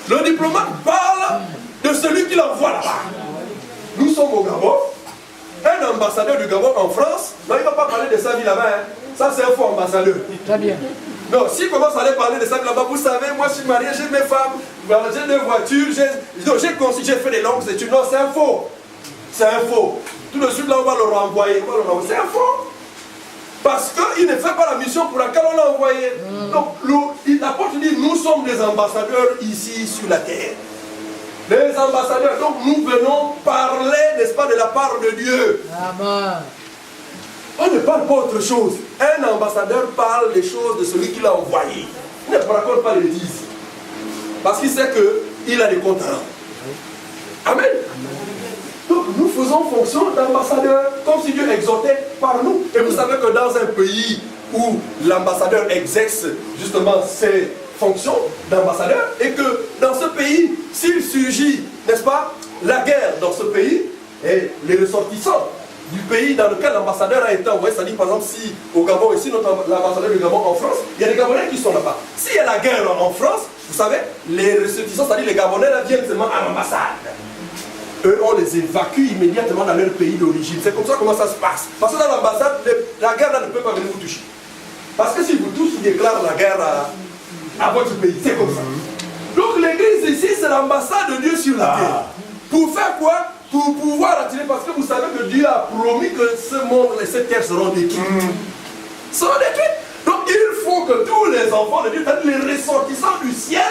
Le diplomate parle de celui qui l'envoie là-bas. Nous sommes au Gabon. Un ambassadeur du Gabon en France, non, il ne va pas parler de sa vie là-bas. Hein. Ça, c'est un faux ambassadeur. Très bien. Non, s'il commence à aller parler de sa vie là-bas, vous savez, moi je suis marié, j'ai mes femmes, j'ai deux voitures, j'ai fait des longues études. Non, c'est un faux. C'est un faux. Tout de suite là, on va le renvoyer. C'est un faux. Parce qu'il ne fait pas la mission pour laquelle on l'a envoyé. Donc, l'apôtre dit, nous sommes des ambassadeurs ici sur la terre. Les ambassadeurs, donc nous venons parler, n'est-ce pas, de la part de Dieu. Amen. On ne parle pas autre chose. Un ambassadeur parle des choses de celui qui l'a envoyé. Il ne raconte pas les bêtises. Parce qu'il sait qu'il a des comptes à rendre. Amen. Donc nous faisons fonction d'ambassadeur, comme si Dieu exhortait par nous. Et vous savez que dans un pays où l'ambassadeur exerce justement ses fonctions d'ambassadeur, et que dans ce pays, s'il surgit, n'est-ce pas, la guerre dans ce pays, et les ressortissants du pays dans lequel l'ambassadeur a été envoyé, c'est-à-dire par exemple si au Gabon, ici l'ambassadeur du Gabon en France, il y a des Gabonais qui sont là-bas. S'il y a la guerre en France, vous savez, les ressortissants, c'est-à-dire les Gabonais là, viennent seulement à l'ambassade. Eux, on les évacue immédiatement dans leur pays d'origine. C'est comme ça comment ça se passe. Parce que dans l'ambassade, la guerre là ne peut pas venir vous toucher. Parce que si vous touchez, ils déclarent la guerre à votre pays. C'est comme ça. Donc l'église ici, c'est l'ambassade de Dieu sur la terre. Pour faire quoi? Pour pouvoir attirer, parce que vous savez que Dieu a promis que ce monde et cette terre seront détruites. Seront détruites. Donc il faut que tous les enfants de Dieu, les ressortissants du ciel,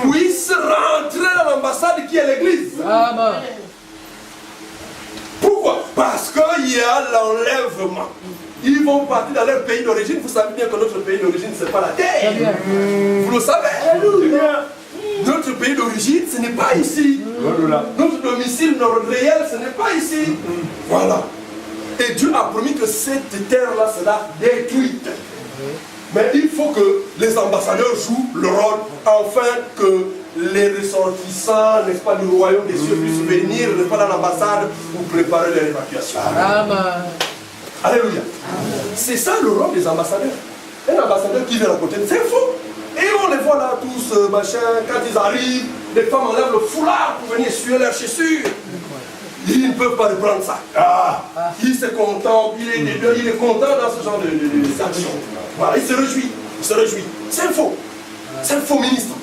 puissent rentrer dans l'ambassade qui est l'église. Amen. Pourquoi? Parce qu'il y a l'enlèvement. Ils vont partir dans leur pays d'origine. Vous savez bien que notre pays d'origine, ce n'est pas la terre. Vous le savez. Notre pays d'origine, ce n'est pas ici. Notre domicile réel, ce n'est pas ici. Voilà. Et Dieu a promis que cette terre-là sera détruite. Mais il faut que les ambassadeurs jouent le rôle, afin que les ressortissants, n'est-ce pas, du royaume des cieux puissent venir, n'est-ce pas, dans l'ambassade pour préparer leur évacuation. Amen. Alléluia. C'est ça le rôle des ambassadeurs. Un ambassadeur qui vient raconter, c'est faux. Et on les voit là tous, machin, quand ils arrivent, les femmes enlèvent le foulard pour venir essuyer leurs chaussures. Ils ne peuvent pas reprendre ça. Il se contemple, il est content dans ce genre d'actions. Voilà, il se réjouit. Il se réjouit. C'est un faux. C'est un faux ministre.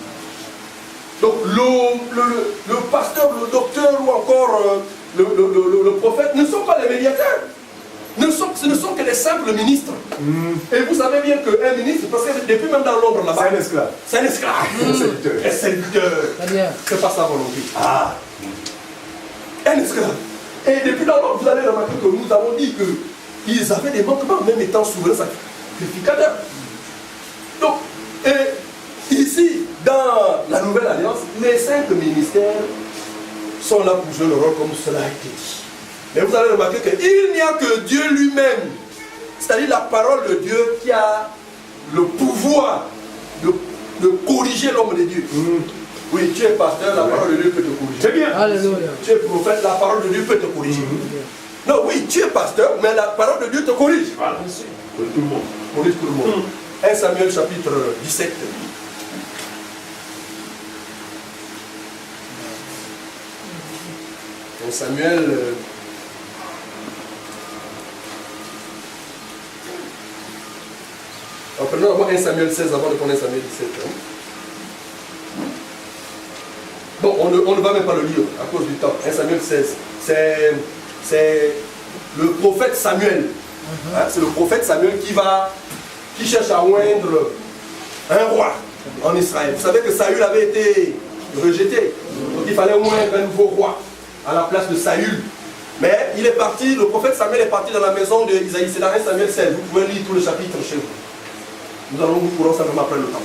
Donc le pasteur, le docteur ou encore le prophète ne sont pas les médiateurs. Ce ne sont que des simples ministres. Et vous savez bien qu'un ministre, parce que depuis même dans l'ombre là-bas, c'est un esclave. C'est un esclave. Un serviteur. C'est pas sa volonté. Un esclave. Et depuis dans l'ombre, vous allez remarquer que nous avons dit qu'ils avaient des manquements, même étant souverains sacrificateurs. Donc, et ici, dans la Nouvelle Alliance, les 5 ministères sont là pour jouer le rôle comme cela a été dit. Mais vous allez remarquer qu'il n'y a que Dieu lui-même, c'est-à-dire la parole de Dieu, qui a le pouvoir de corriger l'homme de Dieu. Oui, tu es pasteur, la parole de Dieu peut te corriger. C'est bien. Alléluia. Tu es prophète, la parole de Dieu peut te corriger. Non, oui, tu es pasteur, mais la parole de Dieu te corrige. Voilà. Pour tout le monde. Corrige tout le monde. 1 Samuel chapitre 17. 1 Samuel... Prenons 1 Samuel 16 avant de prendre 1 Samuel 17. Bon, on ne va même pas le lire à cause du temps. 1 Samuel 16. C'est le prophète Samuel. C'est le prophète Samuel qui cherche à oindre un roi. en Israël. Vous savez que Saül avait été rejeté. Donc il fallait au moins un nouveau roi à la place de Saül. Mais il est parti, le prophète Samuel est parti dans la maison d'Isaïe. C'est dans 1 Samuel 16. Vous pouvez lire tout le chapitre chez vous. Nous pourrons simplement prendre le temps.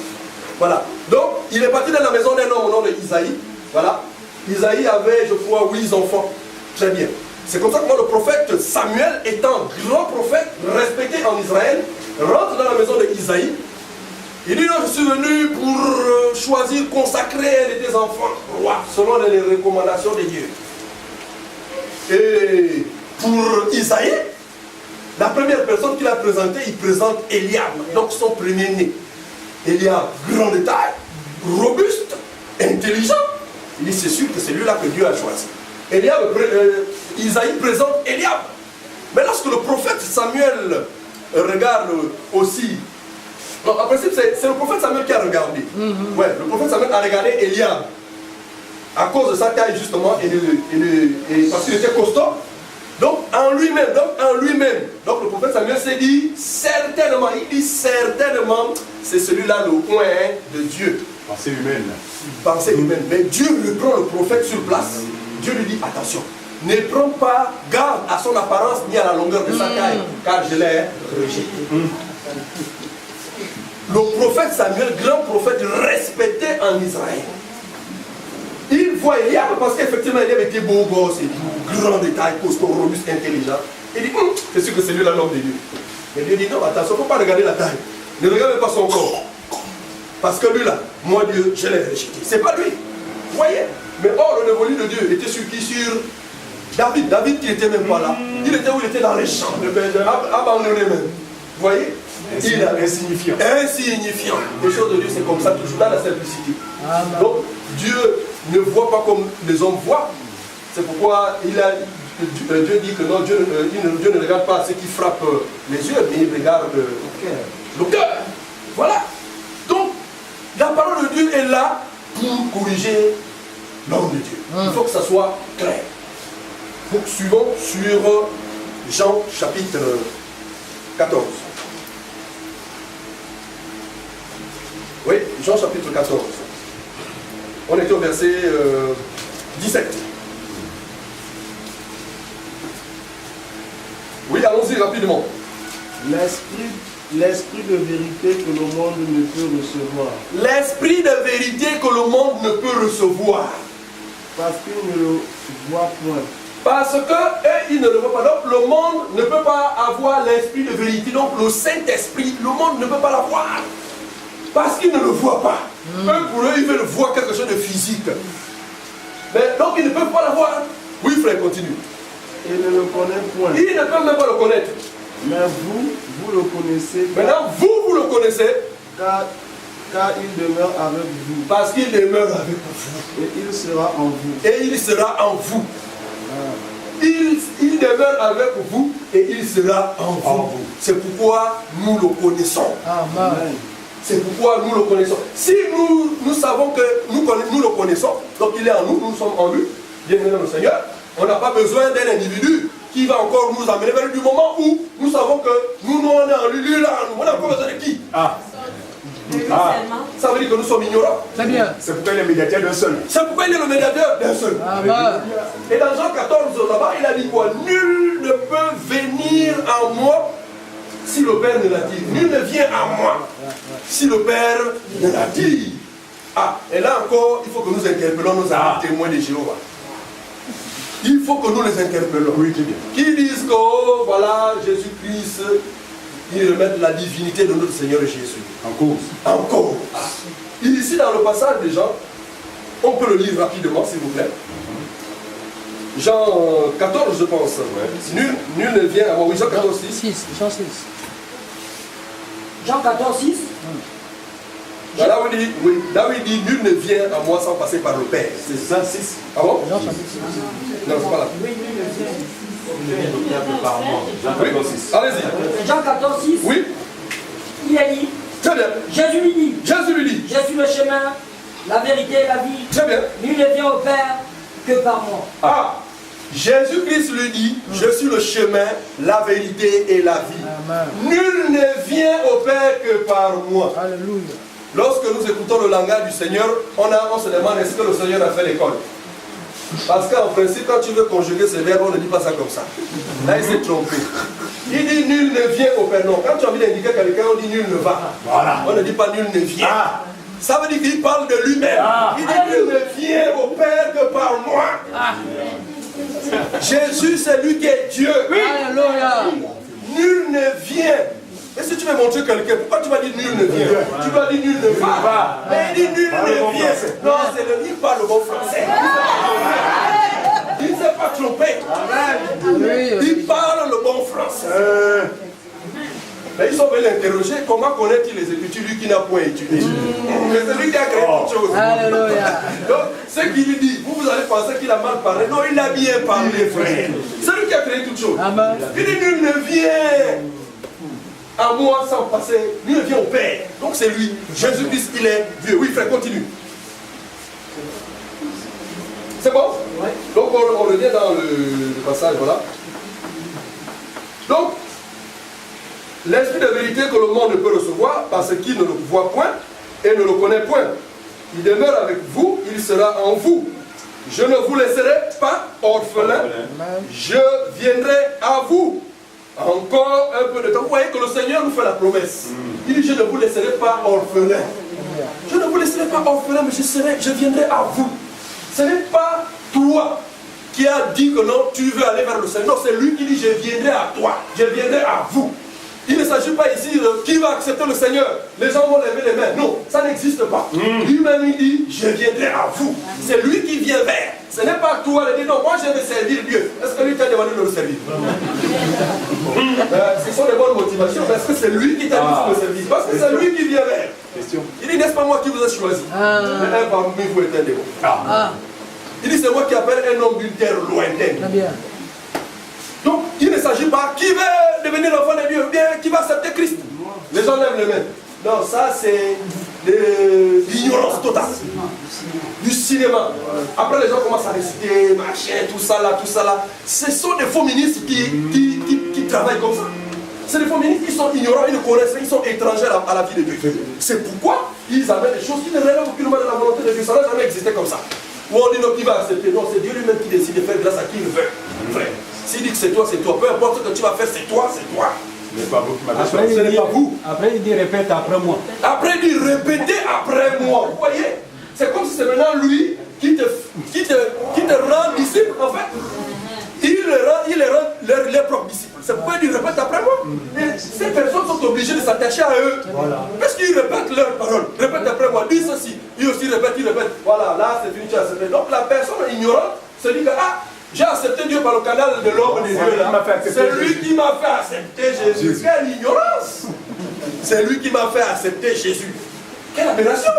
Voilà. Donc, il est parti dans la maison d'un homme au nom d'Isaïe. Voilà. Isaïe avait, je crois, 8 enfants. Très bien. C'est comme ça que moi, le prophète Samuel, étant grand prophète, respecté en Israël, rentre dans la maison d'Isaïe. Il dit, non, je suis venu pour choisir, consacrer un de tes enfants roi, selon les recommandations de Dieu. Et pour Isaïe, la première personne qu'il a présentée, il présente Eliab, donc son premier-né. Eliab, grand de taille, robuste, intelligent. Il dit, c'est sûr que c'est lui-là que Dieu a choisi. Isaïe présente Eliab. Mais lorsque le prophète Samuel regarde aussi, non, en principe, c'est le prophète Samuel qui a regardé. Ouais, le prophète Samuel a regardé Eliab. À cause de sa taille, justement, et parce qu'il était costaud. Donc, en lui-même, donc le prophète Samuel s'est dit, certainement, c'est celui-là le coin de Dieu. Pensée humaine. Pensée humaine. Mais Dieu reprend le prophète sur place. Dieu lui dit, attention, ne prends pas garde à son apparence ni à la longueur de sa taille, car je l'ai rejeté. Le prophète Samuel, grand prophète respecté en Israël. Il voit Eliab parce qu'effectivement Eliab était beau gosse et tout, grand de taille, costaud, robuste, intelligent. Il dit, c'est sûr que c'est lui l'homme de Dieu. Mais Dieu dit, non, attention, il ne faut pas regarder la taille. Ne regarde pas son corps. Parce que lui là, moi Dieu, je l'ai rejeté. C'est pas lui. Vous voyez? Mais or, le dévolu de Dieu était sur qui? Sur David. David qui n'était même pas là. Il était où? Il était dans les champs, abandonné même. Vous voyez? Il est insignifiant. Insignifiant. Les choses de Dieu, c'est comme ça, toujours dans la simplicité. Donc, Dieu ne voit pas comme les hommes voient. C'est pourquoi Dieu dit que non, Dieu ne regarde pas ce qui frappe les yeux, mais il regarde le cœur. Voilà. Donc, la parole de Dieu est là pour corriger l'homme de Dieu. Il faut que ça soit clair. Donc, suivons sur Jean chapitre 14. Oui, Jean chapitre 14. On était au verset 17. Oui, allons-y rapidement. L'esprit de vérité que le monde ne peut recevoir. L'esprit de vérité que le monde ne peut recevoir. Parce qu'il ne le voit point. Parce que il ne le voit pas. Donc le monde ne peut pas avoir l'esprit de vérité. Donc le Saint-Esprit, le monde ne peut pas l'avoir. Parce qu'il ne le voit pas. Eux, pour eux, ils veulent voir quelque chose de physique. Mais donc ils ne peuvent pas l'avoir. Oui, frère, continue. Il ne le connaît point. Ils ne peuvent même pas le connaître. Mais vous le connaissez. Maintenant, vous le connaissez. Car il demeure avec vous. Parce qu'il demeure avec vous. Et il sera en vous. Et il sera en vous. Il demeure avec vous et il sera en vous. C'est pourquoi nous le connaissons. Amen. C'est pourquoi nous le connaissons. Si nous savons que nous le connaissons, donc il est en nous, nous sommes en lui, bien aimé dans le Seigneur, on n'a pas besoin d'un individu qui va encore nous amener vers du moment où nous savons que nous on est en lui, lui là, on n'a pas besoin de qui? Ça veut dire que nous sommes ignorants. Très bien. C'est pourquoi il est le médiateur d'un seul. C'est pourquoi il est le médiateur d'un seul. Et dans Jean 14, là-bas, il a dit quoi? Nul ne peut venir à moi si le Père ne l'a dit. Nul ne vient à moi si le Père ne l'a dit. Et là encore, il faut que nous interpellons nos amis témoins de Jéhovah. Il faut que nous les interpellons. Oui, très bien. Qui disent que, oh, voilà, Jésus-Christ, ils remettent la divinité de notre Seigneur Jésus En cause. en cause. Ici, dans le passage des Jean, on peut le lire rapidement, s'il vous plaît. Jean 14, je pense. Nul ne vient à moi. Oui, Jean 14, 6. Jean 6. Jean 14, 6. Là où il dit, oui, là où il dit, nul ne vient à moi sans passer par le Père. C'est ça, 6. Ah bon? Jean chapitre 6. Non, c'est pas là. Allez-y. Jean 14, 6. Oui. Il a dit. Très bien. Jésus lui dit. Jésus lui dit. Je suis le chemin, la vérité et la vie. Très bien. Nul ne vient au Père que par moi. Jésus-Christ lui dit, je suis le chemin, la vérité et la vie. Amen. Nul ne vient au Père que par moi. Alléluia. lorsque nous écoutons le langage du Seigneur, on se demande est-ce que le Seigneur a fait l'école. Parce qu'en principe, quand tu veux conjuguer ces verbes, on ne dit pas ça comme ça. Là, il s'est trompé. Il dit nul ne vient au Père. Non, quand tu as envie d'indiquer quelqu'un, on dit nul ne va. Voilà. On ne dit pas nul ne vient. Ça veut dire qu'il parle de lui-même. Il dit nul ne vient au Père que par moi. Jésus, c'est lui qui est Dieu. Alléluia. Nul ne vient. Et si tu veux montrer quelqu'un, pourquoi tu vas dire nul ne vient? Tu dois dire nul ne va. Mais il dit nul ne vient. Non, c'est le il parle le bon français. Il ne s'est pas trompé. Il parle le bon français. Mais ils sont venus l'interroger. Comment connaît-il les Écritures, lui qui n'a point étudié? Mais c'est lui qui a créé toute chose. Donc, ce qu'il lui dit, vous allez penser qu'il a mal parlé. Non, il a bien parlé, frère. C'est lui qui a créé toute chose. Il dit nul ne vient à moi sans passer, lui ne vient au Père. Donc c'est lui. Jésus-Christ, il est Dieu. Oui, frère, continue. C'est bon? Oui. Donc on revient dans le passage, voilà. Donc, l'esprit de vérité que le monde ne peut recevoir parce qu'il ne le voit point et ne le connaît point. Il demeure avec vous, il sera en vous. Je ne vous laisserai pas orphelin. Je viendrai à vous. Encore un peu de temps. Vous voyez que le Seigneur nous fait la promesse. Il dit, je ne vous laisserai pas orphelin. Je ne vous laisserai pas orphelin, mais je viendrai à vous. Ce n'est pas toi qui as dit que non, tu veux aller vers le Seigneur. Non, c'est lui qui dit, je viendrai à toi. Je viendrai à vous. Il ne s'agit pas ici de qui va accepter le Seigneur. Les gens vont lever les mains. Non, ça n'existe pas. Lui-même, il dit, je viendrai à vous. C'est lui qui vient vers. Ce n'est pas toi de dire, non, moi je vais servir Dieu. Est-ce que lui t'a demandé de le servir? Ce sont des bonnes motivations. Est-ce que c'est lui qui t'a dit de le servir? Parce que c'est lui qui vient vers. Il dit, n'est-ce pas moi qui vous ai choisi? Mais un parmi vous est un démon. Il dit, c'est moi qui appelle un homme d'une terre lointaine. Donc, il ne s'agit pas qui veut devenir l'enfant de Dieu, bien qui va accepter Christ. Les gens lèvent les mains. Non, ça c'est de l'ignorance totale. Du cinéma. Après, les gens commencent à réciter, machin, tout ça là. Ce sont des faux ministres qui travaillent comme ça. C'est des faux ministres qui sont ignorants, ils ne connaissent rien, ils sont étrangers à la vie de Dieu. C'est pourquoi ils amènent des choses qui ne relèvent aucunement de la volonté de Dieu. Ça n'a jamais existé comme ça. Où on dit non, qui va accepter? Non, c'est Dieu lui-même qui décide de faire grâce à qui il veut. Frère. S'il dit que c'est toi, c'est toi. Peu importe ce que tu vas faire, c'est toi, c'est toi. Ce n'est pas vous qui m'avez choisi. Ce n'est pas vous. Après, il dit répète après moi. Après, il dit répétez après moi. Vous voyez? C'est comme si c'est maintenant lui qui te rend disciple. En fait, il les rend leurs propres disciples. C'est pourquoi il dit répète après moi. Et ces personnes sont obligées de s'attacher à eux. Voilà. Parce qu'ils répètent leurs paroles. Répète après moi. Dis ceci. Il aussi répète, il répète. Voilà, là c'est fini, tu as accepté. Donc la personne ignorante se dit que j'ai accepté Dieu par le canal de l'homme des dieux là. C'est lui qui m'a fait accepter Jésus. Quelle ignorance! C'est lui qui m'a fait accepter Jésus. Quelle aberration!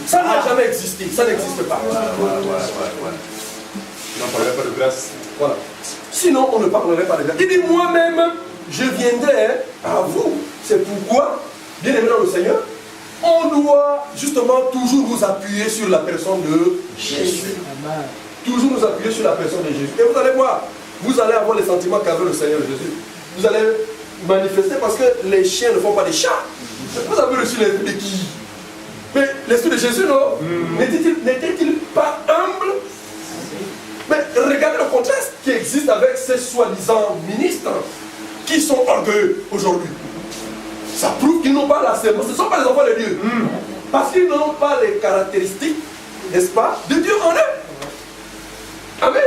Ça n'a jamais existé. Ça n'existe pas. On ne parlerait pas de grâce. Voilà. Sinon, on ne parlerait pas de grâce. Il dit moi-même, je viendrai à vous. C'est pourquoi, bien aimé dans le Seigneur, on doit justement toujours nous appuyer sur la personne de Jésus. Toujours nous appuyer sur la personne de Jésus. Et vous allez voir, vous allez avoir les sentiments qu'avait le Seigneur Jésus. Vous allez manifester parce que les chiens ne font pas des chats. Vous avez reçu l'esprit de qui? Mais l'esprit de Jésus, non? N'était-il pas humble? Mais regardez le contraste qui existe avec ces soi-disant ministres qui sont orgueilleux aujourd'hui. Ça prouve qu'ils n'ont pas la sémence. Ce ne sont pas les enfants de Dieu. Parce qu'ils n'ont pas les caractéristiques, n'est-ce pas, de Dieu en eux. Amen.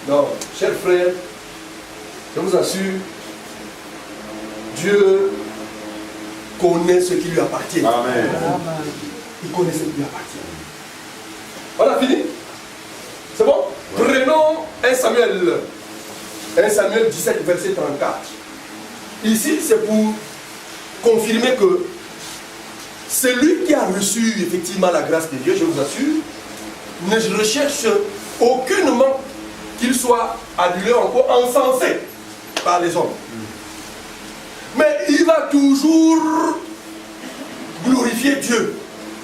Non, chers frères, je vous assure, Dieu connaît ce qui lui appartient. Amen. Il connaît ce qui lui appartient. On a fini? C'est bon? Prenons 1 Samuel 17, verset 34. Ici, c'est pour confirmer que celui qui a reçu effectivement la grâce de Dieu, je vous assure, ne recherche aucunement qu'il soit adulé encore encensé par les hommes. Mais il va toujours glorifier Dieu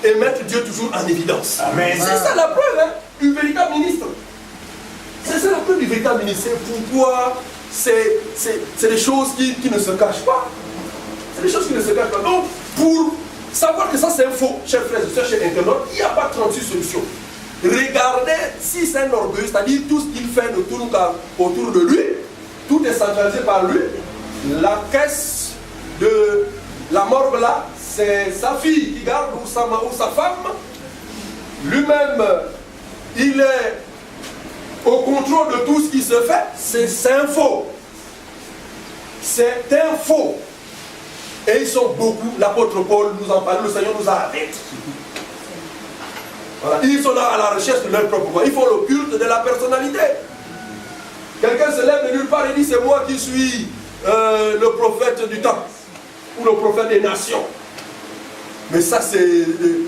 et mettre Dieu toujours en évidence. C'est ça la preuve, hein, du véritable ministre. C'est ça la preuve du véritable ministre. C'est pourquoi c'est des choses qui ne se cachent pas. C'est des choses qui ne se cachent pas. Donc, pour savoir que ça c'est un faux, chers frères et sœurs, chers internautes, il n'y a pas 36 solutions. Regardez si c'est un orgueilleux, c'est-à-dire tout ce qu'il fait ne tourne qu'autour de lui, tout est centralisé par lui. La caisse de la morgue là, c'est sa fille qui garde ou sa femme. Lui-même, il est au contrôle de tout ce qui se fait. C'est un faux. C'est un faux. Et ils sont beaucoup. L'apôtre Paul nous en parle, le Seigneur nous arrête. Voilà. Ils sont là à la recherche de leur propre foi. Ils font le culte de la personnalité. Quelqu'un se lève de nulle part et dit c'est moi qui suis le prophète du temps. Ou le prophète des nations. Mais ça c'est de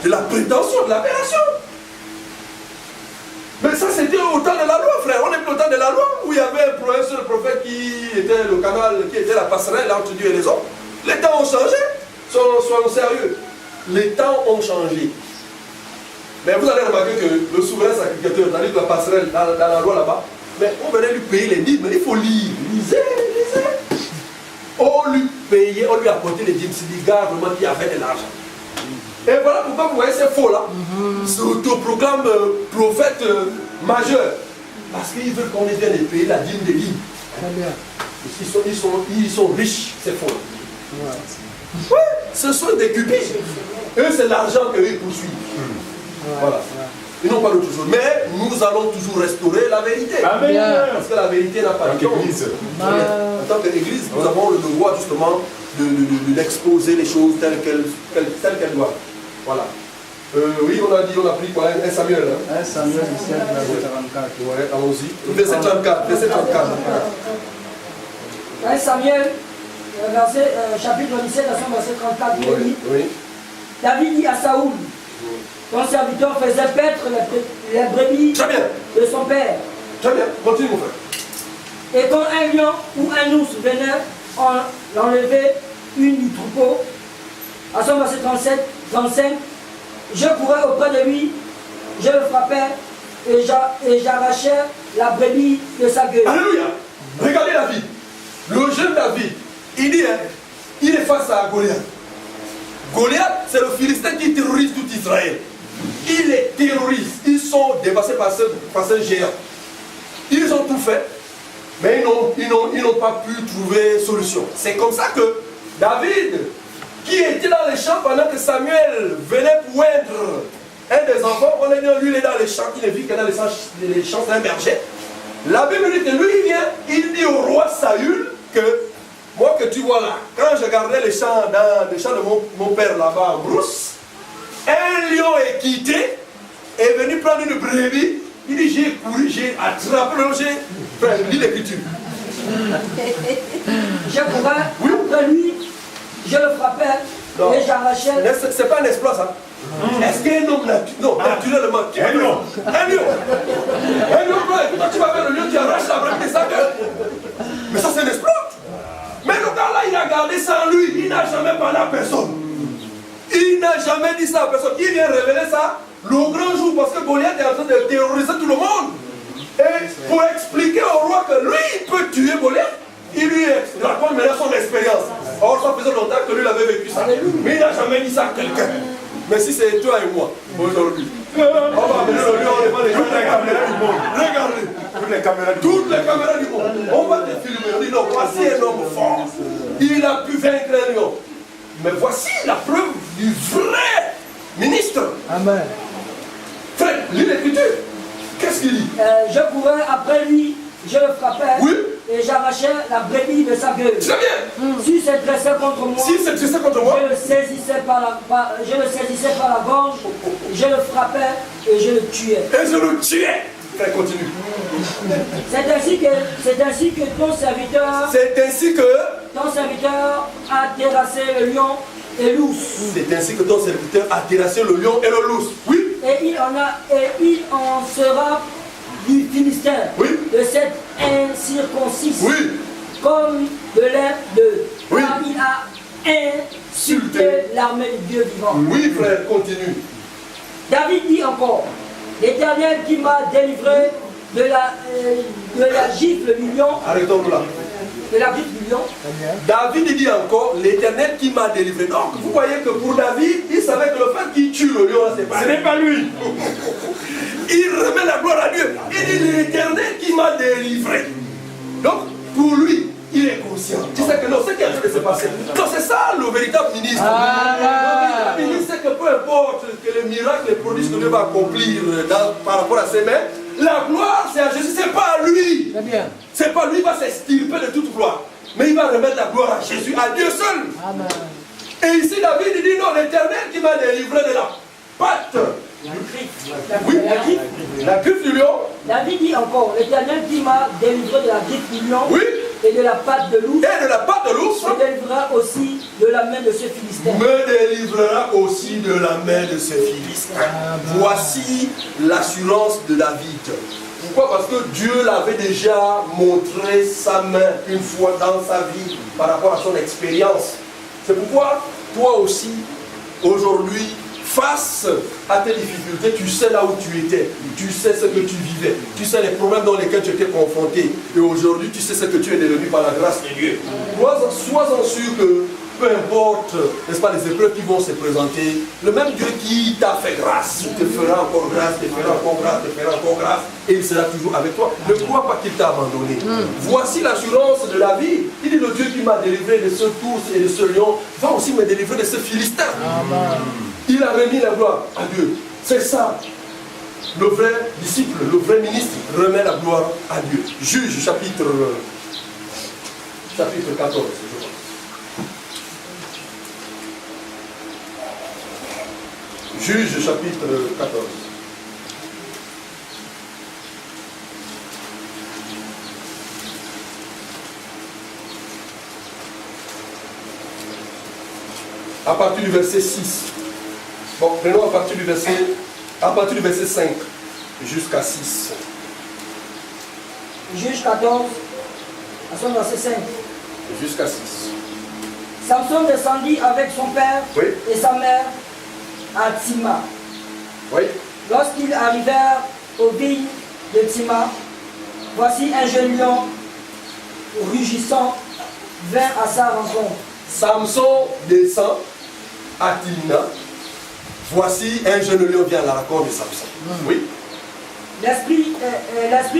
la prétention, de l'aberration. Mais ça c'était au temps de la loi, frère. On est plus au temps de la loi où il y avait un seul prophète qui était le canal, qui était la passerelle entre Dieu et les hommes. Les temps ont changé. Soyons sérieux. Les temps ont changé. Mais vous allez remarquer que le souverain sacrificateur, c'est-à-dire la passerelle dans la loi là-bas, mais on venait lui payer les dîmes, mais il faut lire. Lisez. On lui payait, on lui apportait les dîmes. C'est des gars vraiment qui avaient de l'argent. Et voilà pourquoi vous voyez ces faux là. S'autoproclament prophète majeur. Parce qu'ils veulent qu'on les vienne et payer la dîme des dîmes. Ils sont riches, ces faux là. Ouais, ce sont des cupides. Eux, c'est l'argent qu'eux poursuivent. Voilà. Ils n'ont pas d'autre chose. Mais nous allons toujours restaurer la vérité. Amen. Parce que la vérité n'a pas de nom. En tant qu'Église, nous avons le devoir justement d'exposer les choses telles qu'elles doivent. Voilà. Oui, on a pris quoi? 1 Samuel. 1 Samuel 17, verset 44. Ouais, allons-y. Verset 34. 1 Samuel, chapitre 17, verset 34. Oui. David dit à Saoul, ton serviteur faisait paître les brebis de son père. Très bien, continue mon frère. Et quand un lion ou un ours venait l'enlever une du troupeau, à son verset 35, je courais auprès de lui, je le frappais et j'arrachais la brebis de sa gueule. Alléluia. Regardez David. Le jeune David, il dit, il est face à Goliath. Goliath, c'est le Philistin qui terrorise tout Israël. Il les terrorise. Ils sont dépassés par ce géant. Ils ont tout fait, mais ils n'ont pas pu trouver solution. C'est comme ça que David, qui était dans les champs pendant que Samuel venait pour être un des enfants, on a dit lui il est dans les champs, il est vu qu'il est dans les champs, c'est un berger. La Bible dit que lui il vient, il dit au roi Saül que moi que tu vois là, quand je gardais les champs dans les champs de mon père là-bas en brousse, un lion est quitté, est venu prendre une brebis. Il dit j'ai couru, j'ai attrapé le rocher. Frère, lis l'écriture. Je courais après lui, je le frappais et j'arrachais. C'est pas un exploit ça. Est-ce qu'un homme naturellement, un lion. Un lion, quand tu vas vers le lion, tu arraches la brebis de sa gueule. Mais ça c'est un exploit. Mais le gars là, il a gardé ça en lui. Il n'a jamais parlé à personne. Il n'a jamais dit ça à personne. Il vient révéler ça le grand jour parce que Goliath est en train de terroriser tout le monde. Et pour expliquer au roi que lui, il peut tuer Goliath, il lui raconte maintenant son expérience. Or, ça faisait longtemps que lui avait vécu ça. Mais il n'a jamais dit ça à quelqu'un. Mais si c'est toi et moi, aujourd'hui, on va amener le lion, on va les toutes les caméras du monde. Regardez. Toutes les caméras du monde. On va te filmer. On dit non, voici un homme fort. Il a pu vaincre un lion. Mais voici la preuve du vrai ministre. Amen. Frère, lis l'écriture. Qu'est-ce qu'il dit? Je courais après lui, je le frappais et j'arrachais la brebis de sa gueule. Très bien. S'il se dressait contre moi, je le saisissais par la gorge, je le frappais et je le tuais. Frère, continue. C'est ainsi que ton serviteur a terrassé le lion et l'ours. C'est ainsi que ton serviteur a terrassé le lion et l'ours. Oui. Et il en sera du Philistin, de cette incirconcise, comme de l'air de car il a insulté l'armée du Dieu vivant. Oui, frère, continue. David dit encore, l'Éternel qui m'a délivré de la gifle du lion. Arrêtons-nous là. de la griffe du lion. David dit encore, l'Éternel qui m'a délivré. Donc vous voyez que pour David, il savait que le fait qu'il tue le lion, ce n'est pas lui. Il remet la gloire à Dieu. Il dit l'Éternel qui m'a délivré. Donc pour lui, il est conscient. Tu sais que non, ce qui est en train de se passer. Non, c'est ça le véritable ministre. Le véritable ministre, c'est que peu importe que les miracles, les prodiges que Dieu va accomplir par rapport à ses mains, la gloire c'est à Jésus, c'est pas à lui. C'est pas lui qui va s'extirper de toute gloire. Mais il va remettre la gloire à Jésus, à Dieu seul. Amen. Et ici David il dit non, l'Éternel qui m'a délivré de la patte. La griffe du lion. David dit encore, l'Éternel qui m'a délivré de la griffe du lion. Oui. Et de la patte de l'ours. Et de la patte de l'ours. Me délivrera aussi de la main de ce Philistin. Me délivrera aussi de la main de ce Philistin. Voici l'assurance de David. Pourquoi? Parce que Dieu l'avait déjà montré sa main une fois dans sa vie par rapport à son expérience. C'est pourquoi toi aussi, aujourd'hui, face à tes difficultés, tu sais là où tu étais, tu sais ce que tu vivais, tu sais les problèmes dans lesquels tu étais confronté. Et aujourd'hui, tu sais ce que tu es devenu par la grâce de Dieu. Sois-en sûr que peu importe, n'est-ce pas, les épreuves qui vont se présenter, le même Dieu qui t'a fait grâce, il te fera encore grâce, te fera encore grâce, te fera encore grâce, et il sera toujours avec toi. Ne crois pas qu'il t'a abandonné. Voici l'assurance de la vie. Il dit, le Dieu qui m'a délivré de ce ours et de ce lion, va aussi me délivrer de ce Philistin. Amen. Il a remis la gloire à Dieu. C'est ça. Le vrai disciple, le vrai ministre remet la gloire à Dieu. Juge chapitre 14. Juge chapitre 14. À partir du verset 6. Bon, prenons à partir du verset 5 jusqu'à 6. Juge 14, à son verset 5. Jusqu'à 6. Samson descendit avec son père et sa mère à Tima. Oui. Lorsqu'ils arrivèrent aux vignes de Tima, voici un jeune lion rugissant vint à sa rencontre. Samson descend à Timna. Voici un jeune lion vient à la rencontre de Samson. Oui. L'esprit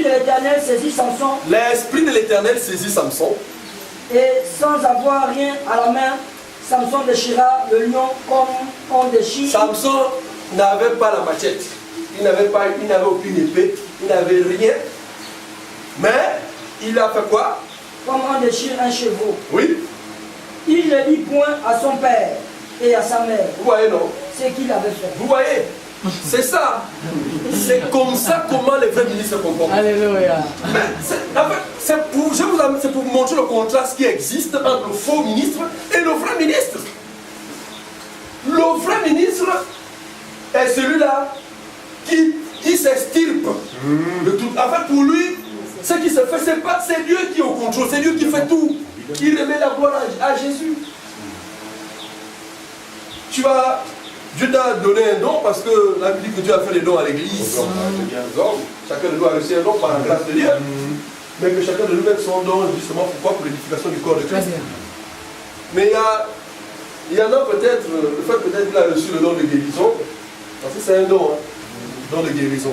de l'Éternel saisit Samson. L'esprit de l'Éternel saisit Samson. Et sans avoir rien à la main, Samson déchira le lion comme on déchire. Samson n'avait pas la machette. Il n'avait aucune épée. Il n'avait rien. Mais il a fait quoi? Comme on déchire un chevreau. Oui. Il ne dit point à son père et à sa mère. Vous voyez, non? Ce qu'il avait fait. Vous voyez? C'est ça. C'est comme ça comment les vrais ministres se comportent. Alléluia. C'est pour vous montrer le contraste qui existe entre le faux ministre et le vrai ministre. Le vrai ministre est celui-là qui s'extirpe de tout. En fait, pour lui, ce qui se fait, c'est Dieu qui est au contrôle, c'est Dieu qui fait tout. Il remet la gloire à Jésus. Dieu t'a donné un don parce que la Bible dit que Dieu a fait les dons à l'église. Chacun de nous a reçu un don par la grâce de Dieu. Mais que chacun de nous mette son don justement pour l'édification du corps de Christ. Mais il y en a peut-être, le fait peut-être qu'il a reçu le don de guérison, parce que c'est un don, don de guérison.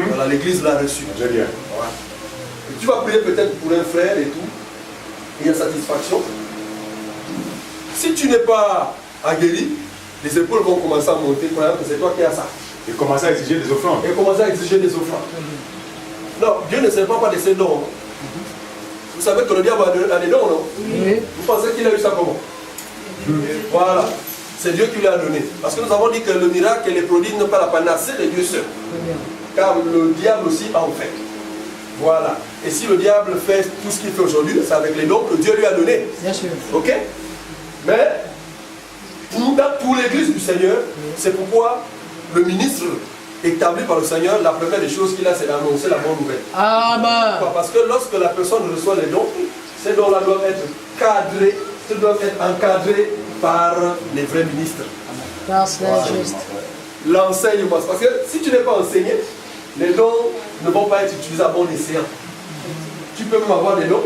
Voilà, l'église l'a reçu. Voilà. Et tu vas prier peut-être pour un frère et tout. Il y a satisfaction. Si tu n'es pas guéri, les épaules vont commencer à monter, pour exemple, c'est toi qui as ça. Et commencer à exiger des offrandes. Non, Dieu ne sait pas de ses dons. Vous savez que le diable a des dons, non? Oui. Vous pensez qu'il a eu ça comment? Voilà. C'est Dieu qui lui a donné. Parce que nous avons dit que le miracle et les prodiges n'ont pas la panacée de Dieu seul. Car le diable aussi en fait. Voilà. Et si le diable fait tout ce qu'il fait aujourd'hui, c'est avec les dons que Dieu lui a donnés. Bien sûr. Ok? Mais pour l'église du Seigneur, c'est pourquoi le ministre établi par le Seigneur, la première des choses qu'il a, c'est d'annoncer la bonne nouvelle. Amen. Pourquoi? Parce que lorsque la personne reçoit les dons, ces dons-là doivent être cadrés, encadrés par les vrais ministres. Car c'est juste. L'enseignement. Parce que si tu n'es pas enseigné, les dons ne vont pas être utilisés à bon escient. Tu peux même avoir des dons,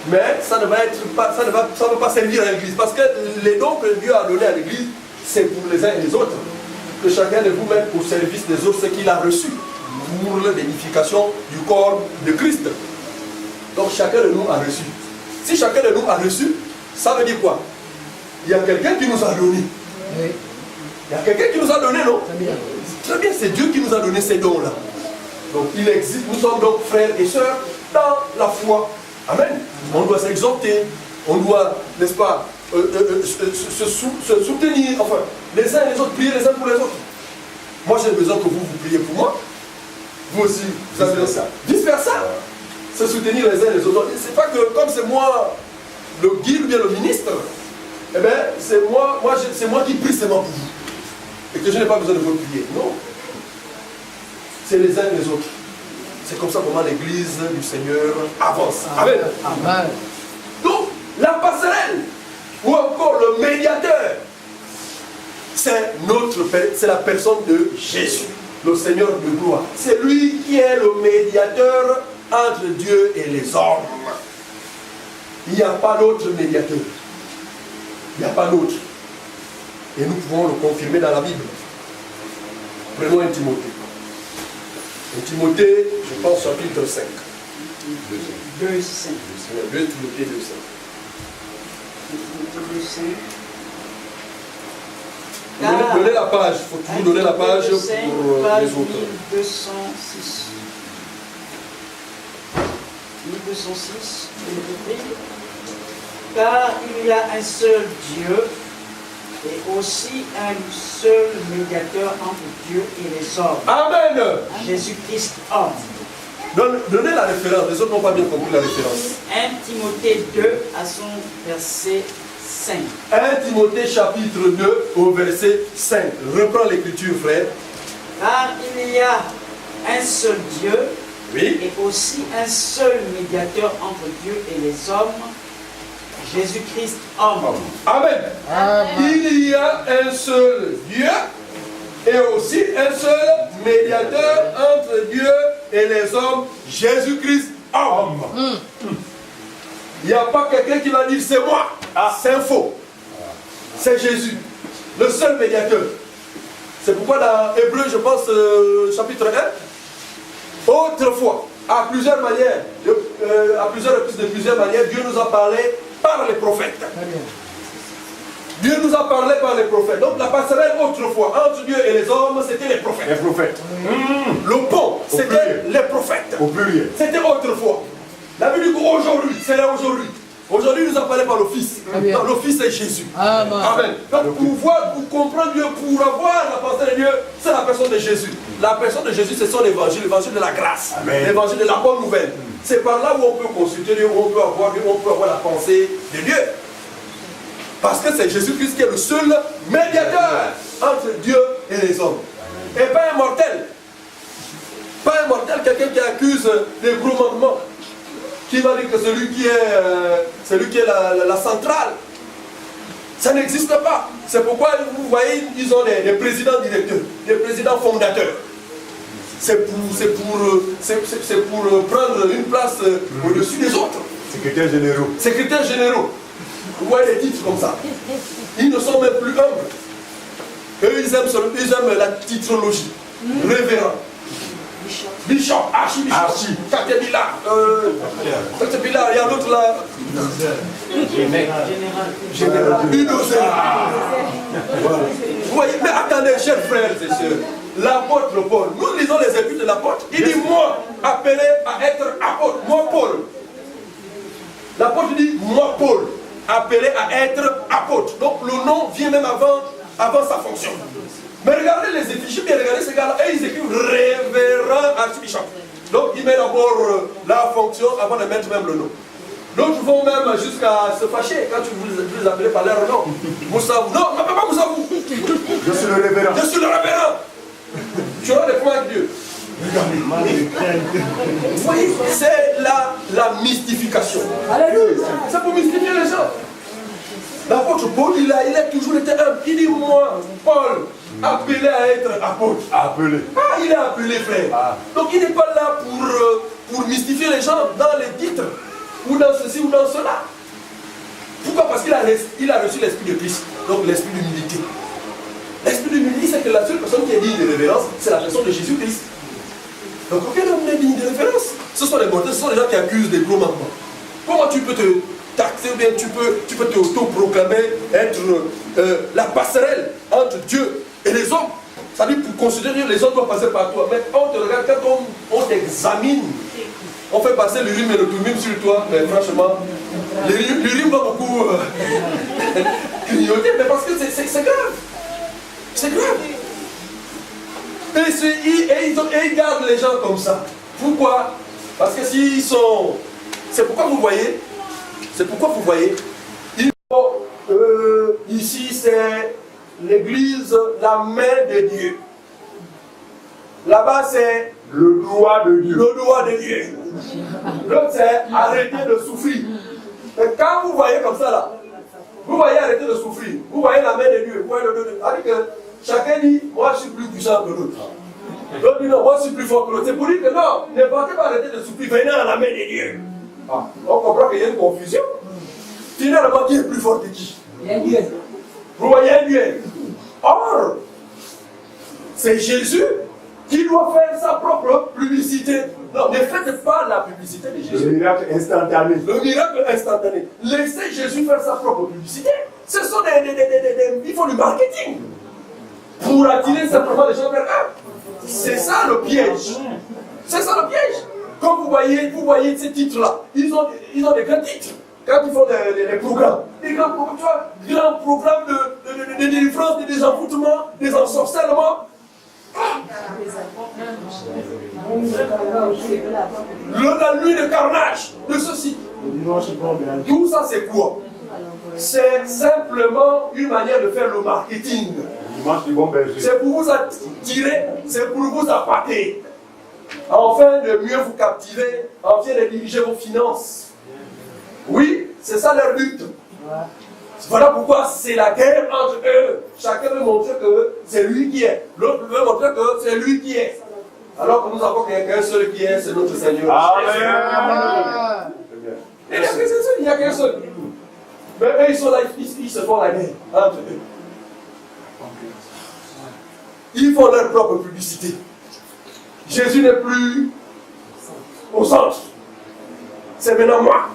Mais ça ne va pas servir à l'église. Parce que les dons que Dieu a donnés à l'église, c'est pour les uns et les autres. Que chacun de vous mette au service des autres ce qu'il a reçu pour l'édification du corps de Christ. Donc chacun de nous a reçu. Si chacun de nous a reçu, ça veut dire quoi? Il y a quelqu'un qui nous a donné. Oui. Il y a quelqu'un qui nous a donné, non? Très bien. Très bien, c'est Dieu qui nous a donné ces dons-là. Donc il existe, nous sommes donc frères et sœurs dans la foi. Amen. On doit s'exhorter, on doit, n'est-ce pas, se soutenir, enfin, les uns et les autres, prier les uns pour les autres. Moi j'ai besoin que vous priez pour moi. Vous aussi, vous avez ça. Vice versa. Se soutenir les uns et les autres. C'est pas que comme c'est moi le guide ou bien le ministre, eh bien c'est moi qui prie seulement pour vous. Et que je n'ai pas besoin de vous prier. Non. C'est les uns et les autres. C'est comme ça comment l'église du Seigneur avance. Amen. Amen. Donc, la passerelle, ou encore le médiateur, c'est la personne de Jésus, le Seigneur de gloire. C'est lui qui est le médiateur entre Dieu et les hommes. Il n'y a pas d'autre médiateur. Il n'y a pas d'autre. Et nous pouvons le confirmer dans la Bible. Prenons un Timothée. Un Timothée, je pense, chapitre 5. 2, 5. 2 Timothée 2, 5. Donnez la page, il faut toujours donner la page pour les autres. 1206. 1206, car il y a un seul Dieu et aussi un seul médiateur entre Dieu et les hommes. Amen. Jésus-Christ homme. Donnez la référence, les autres n'ont pas bien compris la référence. 1 Timothée 2 à son verset 5. 1 Timothée chapitre 2 au verset 5. Reprends l'écriture, frère. Car il y a un seul Dieu Oui. et aussi un seul médiateur entre Dieu et les hommes, Jésus-Christ homme. Amen. Amen. Il y a un seul Dieu et aussi un seul médiateur entre Dieu et les hommes, Jésus-Christ homme. Il n'y a pas quelqu'un qui va dire c'est moi. C'est un faux. C'est Jésus, le seul médiateur. C'est pourquoi dans Hébreu, je pense, chapitre 1, autrefois, à plusieurs manières, à plusieurs reprises, de plusieurs manières, Dieu nous a parlé par les prophètes. Dieu nous a parlé par les prophètes. Donc la passerelle autrefois entre Dieu et les hommes, c'était les prophètes. Les prophètes. Le pont, c'était les prophètes. Au pluriel. C'était autrefois. La Bible dit qu'aujourd'hui, c'est là aujourd'hui. Aujourd'hui, il nous a parlé par le Fils. Donc, le Fils est Jésus. Amen. Amen. Donc, pour comprendre Dieu, pour avoir la pensée de Dieu, c'est la personne de Jésus. La personne de Jésus, c'est son évangile, l'évangile de la grâce. L'évangile de la bonne nouvelle. C'est par là où on peut consulter Dieu, où on peut avoir la pensée de Dieu. Parce que c'est Jésus-Christ qui est le seul médiateur entre Dieu et les hommes. Et pas un mortel. Pas un mortel, quelqu'un qui accuse des gros manquements. Qui va dire que celui qui est la centrale. Ça n'existe pas. C'est pourquoi vous voyez, ils ont des présidents directeurs, des présidents fondateurs. C'est pour prendre une place au-dessus des autres. Secrétaires généraux. Secrétaires généraux. Vous voyez les titres comme ça. Ils ne sont même plus humbles. Eux, ils aiment la titrologie. Révérend. Bishop, archibishop, Caterpillar, il y a l'autre là. Général. Voilà. Vous voyez, mais attendez, chers frères et sœurs, l'apôtre Paul, nous lisons les épîtres de l'apôtre, il dit moi, appelé à être apôtre, moi Paul. L'apôtre dit moi Paul, appelé à être apôtre. Donc le nom vient même avant sa fonction. Mais regardez les effigies, bien regardez ces gars-là, et ils écrivent révérend archbishop. Donc il met d'abord la fonction avant de mettre même le nom. D'autres vont même jusqu'à se fâcher quand tu vous les appelez par leur nom. Moussavou. Non, m'appelle pas Moussavou. Je suis le révérend. Je suis le révérend. Tu auras des points avec Dieu. Vous voyez, c'est la mystification. Alléluia. C'est pour mystifier les gens. L'apôtre Paul, il a toujours été humble. Il dit moi, Paul, appelé à être apôtre. Appelé. Ah, il est appelé, frère. Donc il n'est pas là pour mystifier les gens dans les titres. ou dans ceci, ou dans cela. Pourquoi? Parce qu'il a reçu l'esprit de Christ, donc l'esprit d'humilité. L'esprit d'humilité, c'est que la seule personne qui est digne de révérence, c'est la personne de Jésus-Christ. Donc aucun homme n'est digne de révérence. Ce sont les mortels, ce sont les gens qui accusent des gros manquements. Comment tu peux te taxer ou bien tu peux t'auto-proclamer être la passerelle entre Dieu et les hommes? Ça veut dire pour considérer que les hommes doivent passer par toi. Mais on te regarde, quand on t'examine, on fait passer l'urine et le tumim sur toi, mais franchement, l'urine va beaucoup clignoter, mais parce que c'est grave. C'est grave. Et ils gardent les gens comme ça. Pourquoi? Parce que s'ils sont... C'est pourquoi vous voyez, ici c'est l'église, la main de Dieu. Là-bas c'est Le doigt de Dieu. le doigt de Dieu. L'autre c'est arrêter de souffrir. Et quand vous voyez comme ça là, vous voyez arrêter de souffrir, vous voyez la main de Dieu, vous voyez le doigt de Dieu. C'est-à-dire que chacun dit, moi je suis plus puissant que l'autre. L'autre dit non, moi je suis plus fort que l'autre. C'est pour dire que non, ne partez pas arrêter de souffrir, venez à la main de Dieu. Ah, on comprend qu'il y a une confusion. Finalement, qui est plus fort que qui? Il y a Dieu. Vous voyez un Dieu. Or, c'est Jésus qui doit faire sa propre publicité. Non, ne faites pas la publicité de Le Jésus. miracle instantané. Le miracle instantané. Laissez Jésus faire sa propre publicité. Ce sont il faut du marketing. Pour attirer simplement les gens vers eux. C'est ça le piège. C'est ça le piège. Comme vous voyez ces titres-là, ils ont des grands titres. Quand ils font des programmes, des grands programmes, tu vois, grands programmes de délivrance, de désenvoûtement, des ensorcellements. La nuit de carnage, de ceci. Tout ça, c'est quoi? C'est simplement une manière de faire le marketing. Dimanche du bon berger. C'est pour vous attirer, c'est pour vous appâter. Afin de mieux vous captiver, afin de diriger vos finances. Oui, c'est ça leur but. Voilà pourquoi c'est la guerre entre eux. Chacun veut montrer que c'est lui qui est. L'autre veut montrer que c'est lui qui est. Alors que nous avons qu'un seul qui est, c'est notre Seigneur. Amen. Il n'y a qu'un seul. Mais eux, ils sont là, ils se font la guerre entre eux. Ils font leur propre publicité. Jésus n'est plus au centre. C'est maintenant moi.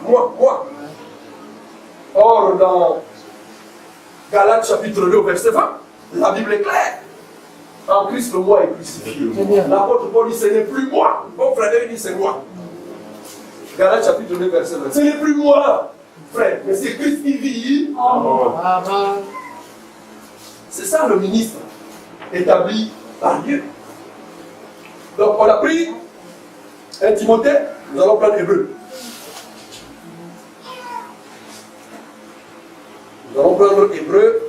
Or, dans Galates chapitre 2, verset 20, la Bible est claire. En Christ, le moi est crucifié. L'apôtre Paul dit, ce n'est plus moi. Mon frère dit, c'est moi. Galates chapitre 2, verset 20. Ce n'est plus moi, frère, mais c'est Christ qui vit. Amen. C'est ça le ministre établi par Dieu. Donc on a pris un Timothée, nous allons prendre Hébreu. Nous allons prendre Hébreu.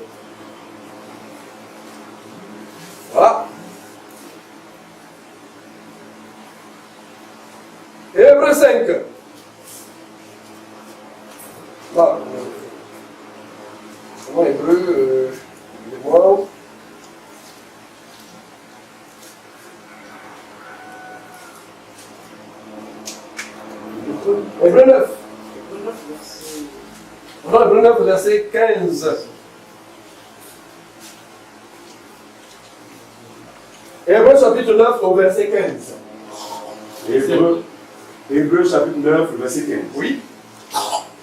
Voilà. Hébreu 5. Voilà. Comment Hébreu, excusez-moi. Hébreu 9. Hébreu 9, verset 15. Hébreu chapitre 9, au verset 15. Hébreu chapitre 9, verset 15. Oui.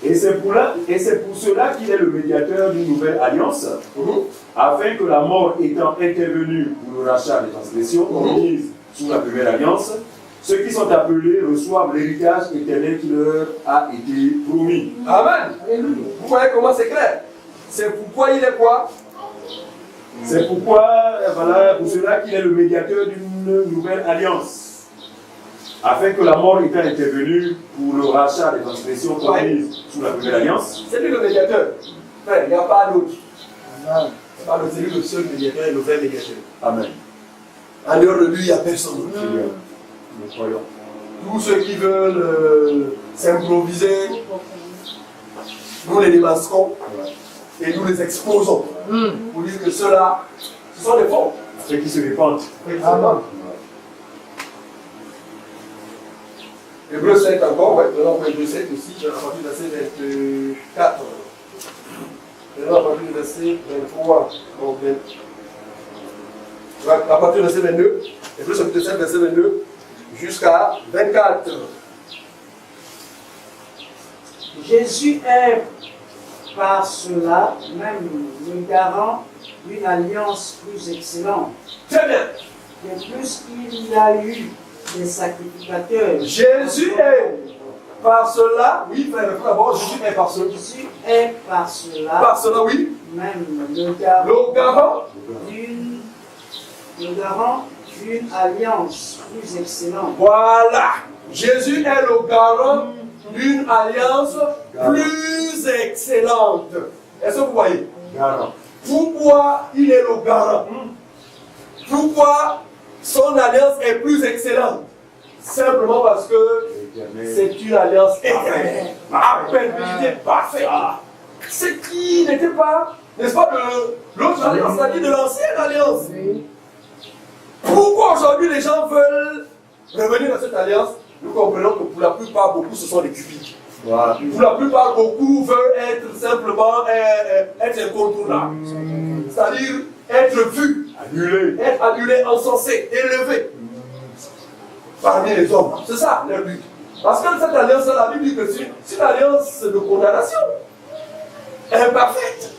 Et c'est pour cela qu'il est le médiateur d'une nouvelle alliance, afin que la mort étant intervenue pour le rachat des transgressions commises sous la première alliance, ceux qui sont appelés reçoivent l'héritage éternel qui leur a été promis. Amen. Vous voyez comment c'est clair? C'est pourquoi il est quoi? C'est pourquoi, voilà, pour cela qu'il est le médiateur d'une nouvelle alliance, afin que la mort étant intervenue pour le rachat des transgressions commises sous la première alliance. C'est lui le médiateur. Frère, il n'y a pas d'autre. C'est lui le seul médiateur et le vrai médiateur. Amen. En dehors de lui, il n'y a personne d'autre. Nous croyons. Tous ceux qui veulent s'improviser, nous les démasquons et nous les exposons. Pour dire que ceux-là, ce sont des faux. Ceux qui se répandent. Amen. Hébreu 7 encore, ouais, maintenant Hébreu 7 aussi, à partir du verset 24. Maintenant à partir du verset 23. Donc, ouais, à partir du verset 22, Hébreu 7, verset 22, jusqu'à 24. Jésus est par cela même le garant d'une alliance plus excellente. Très bien. Et plus il y a eu des sacrificateurs. Jésus est par cela, oui, frère, d'abord, Jésus est par cela. Jésus est par Par cela cela, oui. même le garant d'une alliance plus excellente. Voilà. Jésus est le garant d'une alliance plus excellente. Est-ce que vous voyez? Garant. Pourquoi il est le garant? Pourquoi son alliance est plus excellente? Simplement parce que c'est une alliance éternelle. À perpétuité parfaite. Ce qui n'était pas, n'est-ce pas, de l'autre alliance, c'est-à-dire de l'ancienne alliance. Pourquoi aujourd'hui les gens veulent revenir dans cette alliance? Nous comprenons que pour la plupart, beaucoup, ce sont des cubiques. Voilà. Pour la plupart, beaucoup veulent être simplement être incontournables. C'est-à-dire être vus, être annulés, encensés, élevés parmi les hommes. C'est ça leur but. Parce que cette alliance, la Bible dit que c'est une alliance de condamnation imparfaite.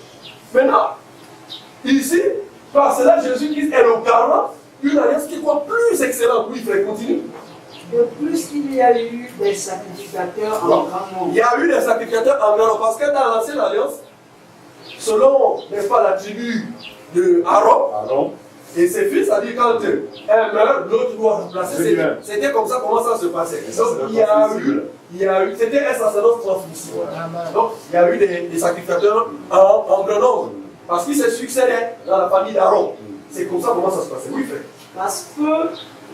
Maintenant, ici, par cela, Jésus-Christ est le garant d'une alliance qui est quoi plus excellente. Oui, frère, continue. De plus il y a eu des sacrificateurs en grand nombre. Il y a eu des sacrificateurs en grand nombre. Parce que dans l'ancienne alliance, selon, n'est-ce pas, la tribu de Aaron et ses fils, c'est-à-dire quand un meurt, l'autre doit remplacer. C'était comme ça, comment ça se passait. Donc il y a eu, c'était un sacerdoce transmissible. Donc il y a eu des sacrificateurs en grand nombre. Parce qu'ils se succédaient dans la famille d'Aaron. C'est comme ça comment ça se passait. Oui, frère. Parce que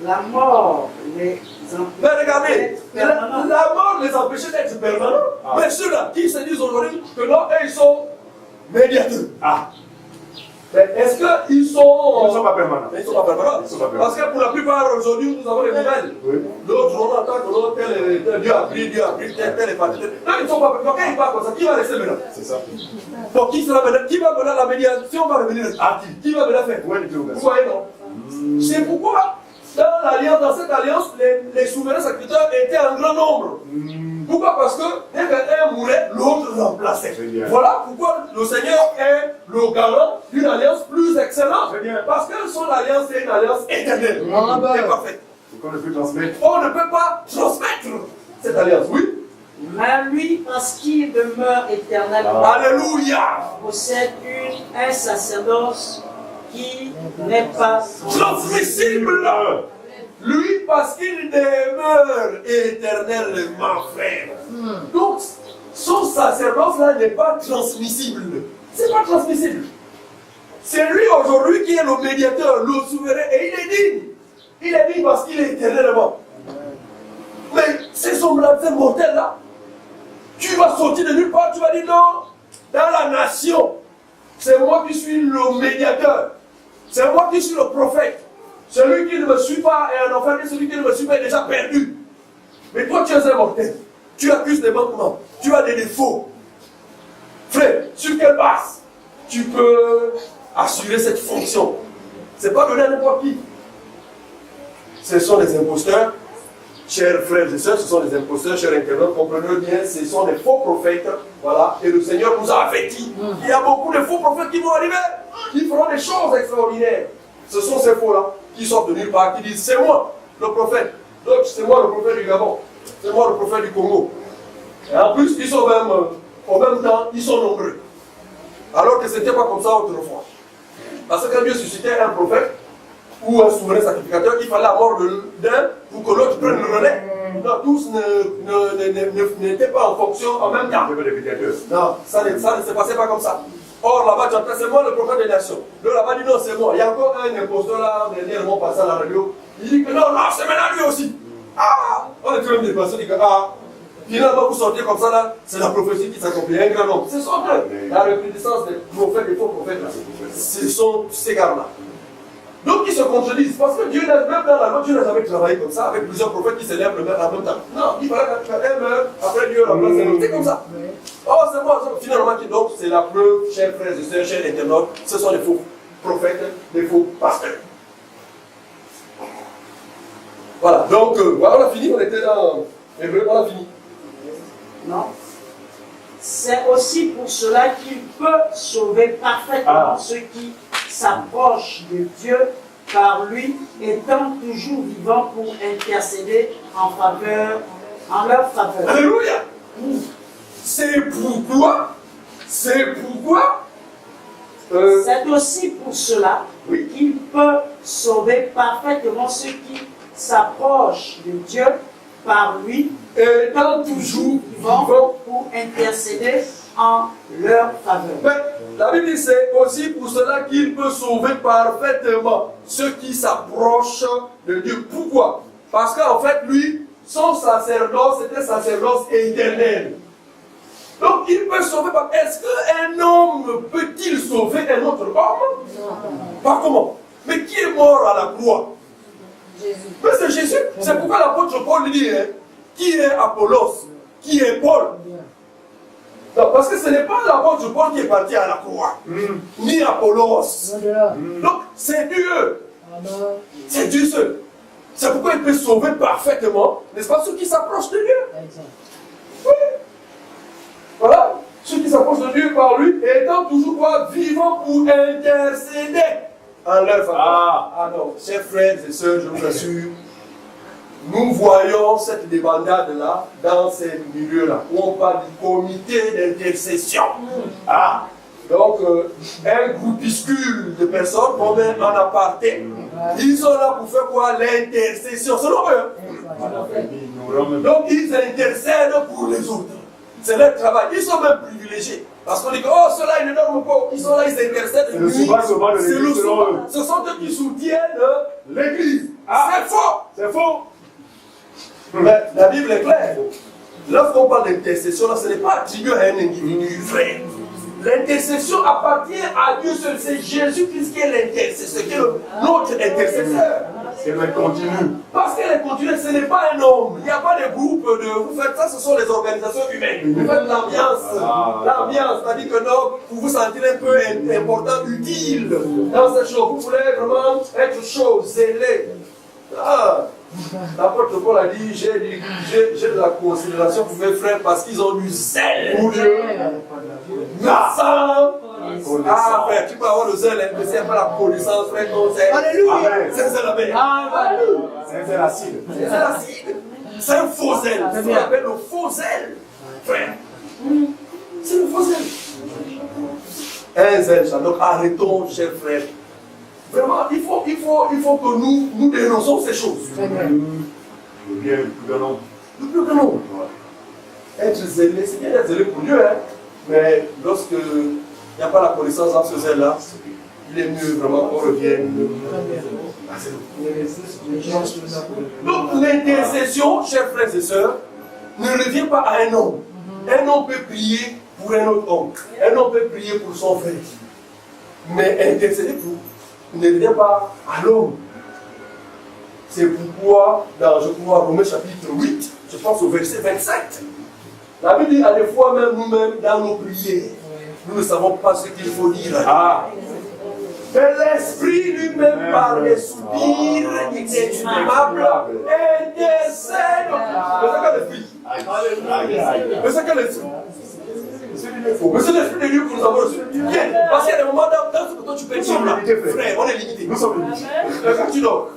la mort les Mais regardez, la mort les empêchait d'être permanents. Mais ceux-là qui se disent aujourd'hui que non, ils sont médiateurs. Mais est-ce qu'ils sont... Ils ne sont pas permanents. Ils ne sont pas permanents. Parce que pour la plupart aujourd'hui, nous avons les nouvelles. D'autres, on entend que l'autre, Dieu a pris, tel est parti. Non, ils ne sont pas permanents. Quand ils parlent comme ça, qui va rester maintenant? C'est ça. Bon, qui sera maintenant? Qui va mener la médiation? Va revenir à qui va mener faire? Vous voyez, non? C'est pourquoi, dans cette alliance, les souverains sacrificateurs étaient en grand nombre. Pourquoi? Parce que dès qu'un mourait, l'autre remplaçait. Voilà pourquoi le Seigneur est le garant d'une alliance plus excellente. Parce que son alliance est une alliance éternelle. C'est parfait. On ne peut transmettre. On ne peut pas transmettre cette alliance, oui. Mais lui, parce qu'il demeure éternellement, Alléluia, possède un sacerdoce qui n'est pas transmissible. Lui, parce qu'il demeure éternellement, frère. Donc, son sacerdoce-là n'est pas transmissible. C'est pas transmissible. C'est lui aujourd'hui qui est le médiateur, le souverain, et il est digne. Il est digne parce qu'il est éternellement. Mais ces semblables, ces mortels-là, tu vas sortir de nulle part, tu vas dire non, dans la nation, c'est moi qui suis le médiateur. C'est moi qui suis le prophète. Celui qui ne me suit pas est un enfant, et celui qui ne me suit pas est déjà perdu. Mais toi, tu es un mortel. Tu accuses des manquements. Tu as des défauts. Frère, sur quelle base tu peux assurer cette fonction? Ce n'est pas donné à n'importe qui. Ce sont des imposteurs. Chers frères et sœurs, ce sont des imposteurs, chers internautes, comprenez bien, ce sont des faux prophètes. Voilà. Et le Seigneur nous a avertis. Il y a beaucoup de faux prophètes qui vont arriver, qui feront des choses extraordinaires. Ce sont ces faux-là qui sortent de nulle part, qui disent c'est moi le prophète, donc c'est moi le prophète du Gabon, c'est moi le prophète du Congo. Et en plus, ils sont même, en même temps, ils sont nombreux. Alors que ce n'était pas comme ça autrefois. Parce que quand Dieu suscitait un prophète ou un souverain sacrificateur, il fallait la mort d'un pour que l'autre prenne le relais. Non, tous n'étaient pas en fonction en même temps. Non, ça ne se passait pas comme ça. Or, là-bas, tu entends, c'est moi le prophète des nations. L'autre là-bas dit non, c'est moi. Il y a encore un imposteur là, dernièrement passé à la radio. Il dit que non, c'est maintenant lui aussi. On est même des personnes qui disent que finalement, vous sortez comme ça là, c'est la prophétie qui s'accomplit. Un grand nombre. Ce sont eux. La recrudescence des prophètes, des faux prophètes là. Ce sont ces gars-là. Donc ils se contredisent. Parce que Dieu, même dans la loi, Dieu n'a jamais travaillé comme ça, avec plusieurs prophètes qui s'élèvent le même en même temps. Non, il fallait qu'un meurt, après Dieu remplace un autre. C'est comme ça. Oh, c'est moi. Finalement, donc, c'est la preuve, chers frères et sœurs, chers internautes, ce sont des faux prophètes, des faux pasteurs. Voilà, donc, on a fini, on était dans Hébreu, on a fini. Non. C'est aussi pour cela qu'il peut sauver parfaitement ceux qui s'approchent de Dieu par lui, étant toujours vivant pour intercéder en leur faveur. Alléluia. C'est pourquoi c'est aussi pour cela qu'il peut sauver parfaitement ceux qui s'approchent de Dieu par lui, étant toujours vivant pour intercéder en leur faveur. Mais la Bible dit c'est aussi pour cela qu'il peut sauver parfaitement ceux qui s'approchent de Dieu. Pourquoi? Parce qu'en fait, lui, son sacerdoce, c'était sacerdoce éternel. Donc il peut sauver. Est-ce qu'un homme peut-il sauver un autre homme? Non. Pas comment? Mais qui est mort à la croix? Jésus. Mais c'est Jésus. C'est pourquoi l'apôtre Paul dit qui est Apollos? Qui est Paul? Non, parce que ce n'est pas l'apôtre Paul qui est parti à la croix, ni Apollos. Donc c'est Dieu. C'est Dieu seul. C'est pourquoi il peut sauver parfaitement, n'est-ce pas, ceux qui s'approchent de Dieu. Oui. Voilà, ceux qui s'approchent de Dieu par lui, étant toujours vivants pour intercéder en leur faveur. Ah non, chers frères et sœurs, je vous assure, nous voyons cette débandade-là dans ces milieux-là, où on parle du comité d'intercession. Donc, un groupuscule de personnes qu'on met en aparté, ils sont là pour faire quoi? L'intercession, selon eux. Donc, ils intercèdent pour les autres. C'est leur travail. Ils sont même privilégiés. Parce qu'on dit que, oh, ceux-là, ils ne dorment pas. Ils sont là, ils intercèdent. C'est le souvent de l'église, selon eux. Ce sont eux qui soutiennent l'église. C'est faux. C'est faux. Mais la Bible est claire. Lorsqu'on parle d'intercession, ce n'est pas attribué à un individu vrai. L'intercession appartient à Dieu seul. C'est Jésus-Christ qui est l'intercesseur, qui est notre intercesseur. Elle continue. Parce qu'elle est continue, ce n'est pas un homme. Il n'y a pas de groupe de. Vous faites ça, ce sont les organisations humaines. Vous faites l'ambiance. L'ambiance, c'est-à-dire que non, pour vous sentir un peu important, utile dans cette chose. Vous voulez vraiment être chaud, zélé. L'apôtre Paul a dit, j'ai de la considération pour mes frères parce qu'ils ont du zèle pour Dieu. Frère, tu peux avoir le zèle, mais c'est pas la connaissance, frère, ton zèle. Alléluia. C'est le zèle à paix. C'est un zèle acide. C'est un zèle acide. C'est un faux zèle. C'est ce qu'on appelle le faux zèle, frère. C'est le faux zèle. Un zèle, donc arrêtons, chers frères. Vraiment, il faut que nous dénonçons ces choses. Le bien le plus grand nombre. Le plus grand nombre. Être zélé, c'est bien d'être zélé pour Dieu, hein. Mais lorsque il n'y a pas la connaissance dans ce zèle-là, il est mieux vraiment qu'on revienne. Donc l'intercession, chers frères et sœurs, ne revient pas à un homme. Un homme peut prier pour un autre homme. Un homme peut prier pour son frère. Mais intercéder pour ne revient pas à l'homme. C'est pourquoi, dans, je crois, Romains chapitre 8, je pense au verset 27, la Bible dit à des fois même nous-mêmes dans nos prières, nous ne savons pas ce qu'il faut dire. Mais l'Esprit lui-même, par les soupirs inexprimables, intercède. Mais c'est quel esprit? Mais c'est quel esprit? Mais c'est l'Esprit de Dieu que nous avons reçu. Parce qu'il y a des moments dans ce que toi tu peux dire là, frère, on est limité. Nous sommes limités. Mais quand tu dors,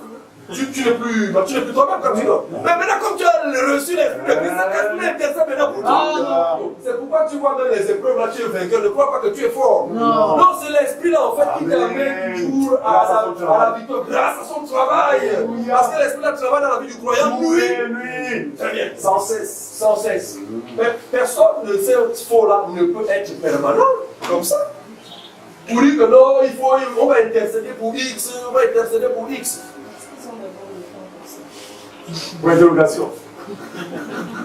tu n'es plus toi-même quand tu dors. Mais maintenant, comme tu as reçu l'Esprit de Christ, l'Esprit intercède maintenant pour toi. C'est pourquoi tu vois même les épreuves là, tu es vainqueur. Ne crois pas que tu es fort. Non, c'est l'Esprit là en fait qui t'amène toujours à la victoire grâce à son travail. Parce que l'Esprit là travaille dans la vie du croyant. Lui. Très bien. Sans cesse. Mais personne de ces faux là ne peut être permanent comme ça. Pour dire que non, on va intercéder pour X, on va intercéder pour X. Pour interrogation.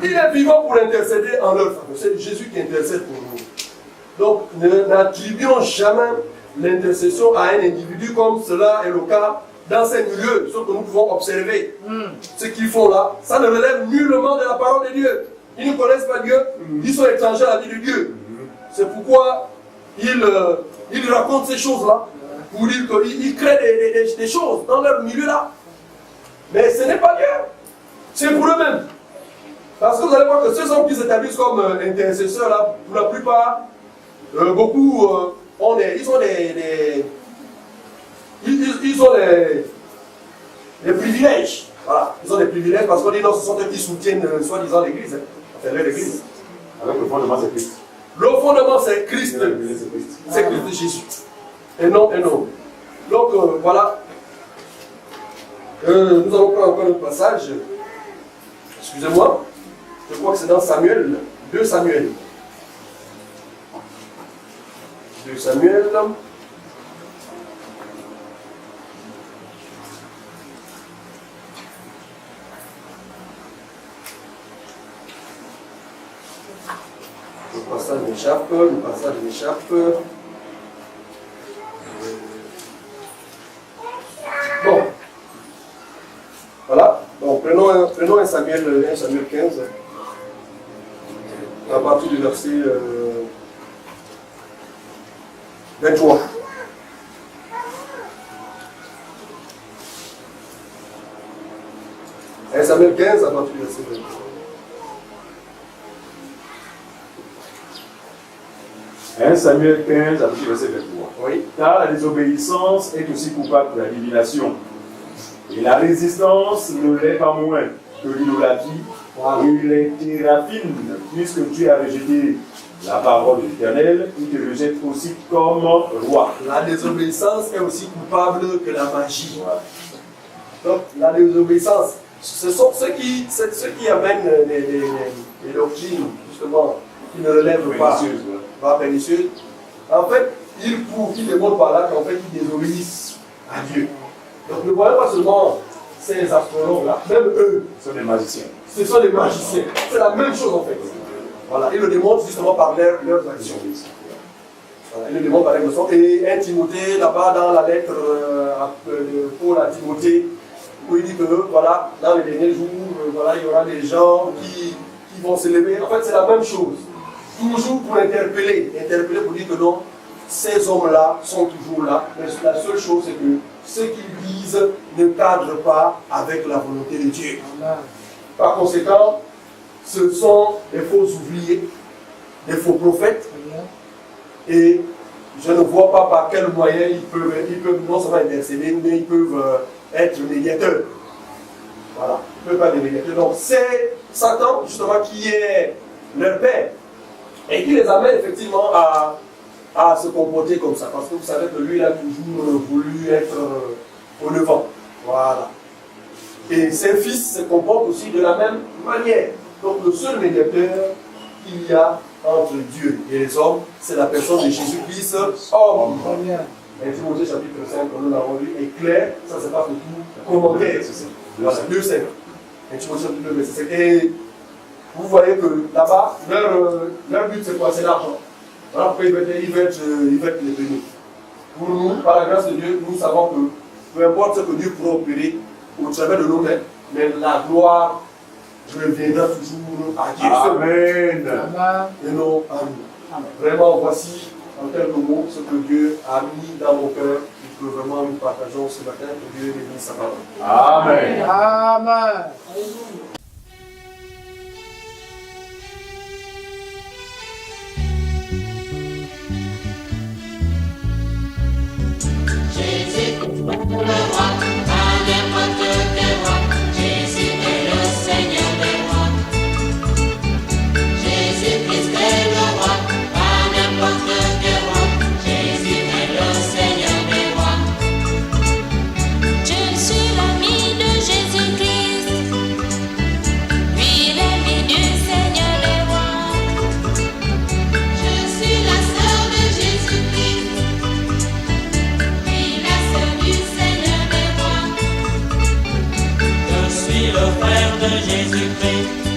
Il est vivant pour intercéder en leur faveur. C'est Jésus qui intercède pour nous. Donc, n'attribuons jamais l'intercession à un individu comme cela est le cas dans ces milieux, ce que nous pouvons observer, ce qu'ils font là, ça ne relève nullement de la parole de Dieu. Ils ne connaissent pas Dieu, ils sont étrangers à la vie de Dieu. C'est pourquoi ils racontent ces choses-là, pour dire qu'ils créent des choses dans leur milieu-là. Mais ce n'est pas Dieu, c'est pour eux-mêmes. Parce que vous allez voir que ceux hommes qui s'établissent comme intercesseurs, là, pour la plupart, beaucoup ils ont des privilèges. Voilà, ils ont des privilèges parce qu'on dit non, ce sont eux qui soutiennent soi-disant l'église. Enfin, l'église. Alors le fondement c'est Christ. Le fondement c'est Christ. C'est Christ de Jésus. Et non, et non. Donc voilà. Nous allons prendre encore un passage. Excusez-moi. Je crois que c'est dans Samuel. 2 Samuel. 2 Samuel. Le passage m'échappe. Bon. Voilà. Donc prenons un Samuel 15. À partir du verset 23. Un Samuel 15 à partir du verset 23. Un Samuel 15 à partir du verset 23. Oui. Car la désobéissance est aussi coupable de la divination. Et la résistance ne l'est pas moins que l'idolâtrie et les téraphines, puisque tu as rejeté la parole de l'Éternel, il te rejette aussi comme roi. La désobéissance est aussi coupable que la magie. Voilà. Donc la désobéissance, ce sont ceux qui amènent les doctrines, justement, qui ne relèvent pas pernicieuses. En fait, ils démontrent par là qu'en fait, ils désobéissent à Dieu. Donc ne voyons pas seulement ces astrologues-là, même eux. Ce sont des magiciens. Ce sont des magiciens. C'est la même chose en fait. Voilà, ils le démontrent justement par leurs actions. Voilà, ils le démontrent par leurs actions. Et 1 Timothée, là-bas dans la lettre de Paul à Timothée, où il dit que voilà, dans les derniers jours, voilà, il y aura des gens qui vont s'élever. En fait, c'est la même chose. Toujours pour interpeller pour dire que non, ces hommes-là sont toujours là. Mais la seule chose, c'est que ce qu'ils disent ne cadre pas avec la volonté de Dieu. Par conséquent, ce sont des faux ouvriers, des faux prophètes. Et je ne vois pas par quel moyen ils peuvent non seulement intercéder, mais ils peuvent être médiateurs. Voilà, ils ne peuvent pas être médiateurs. Donc c'est Satan, justement, qui est leur père. Et qui les amène effectivement à se comporter comme ça. Parce que vous savez que lui, il a toujours voulu être au devant. Voilà. Et ses fils se comportent aussi de la même manière. Donc le seul médiateur qu'il y a entre Dieu et les hommes, c'est la personne de Jésus-Christ, homme. 1 Timothée chapitre 5, comme nous l'avons lu, est clair, ça c'est pas pour tout commentaire. Voilà, 2, 5. 1 Timothée chapitre 2, verset 5. Et vous voyez que là-bas, leur but c'est quoi? C'est l'argent. Voilà pourquoi ils veulent être les bénis. Pour nous, par la grâce de Dieu, nous savons que peu importe ce que Dieu pourra opérer au travers de nos mains, mais la gloire reviendra toujours à Dieu. Amen. Et non à nous. Vraiment, voici en quelques mots ce que Dieu a mis dans nos cœurs et que vraiment nous partageons ce matin. Que Dieu bénisse sa parole. Amen. Amen. Jésus est le roi, pas n'importe quel roi. Jésus est le Seigneur des rois. Jésus-Christ est le roi, pas n'importe quel roi. Jésus est le Seigneur des rois. Je suis l'ami de Jésus-Christ, puis l'ami du Seigneur des rois. Je suis la sœur de Jésus-Christ. Je suis le frère de Jésus-Christ.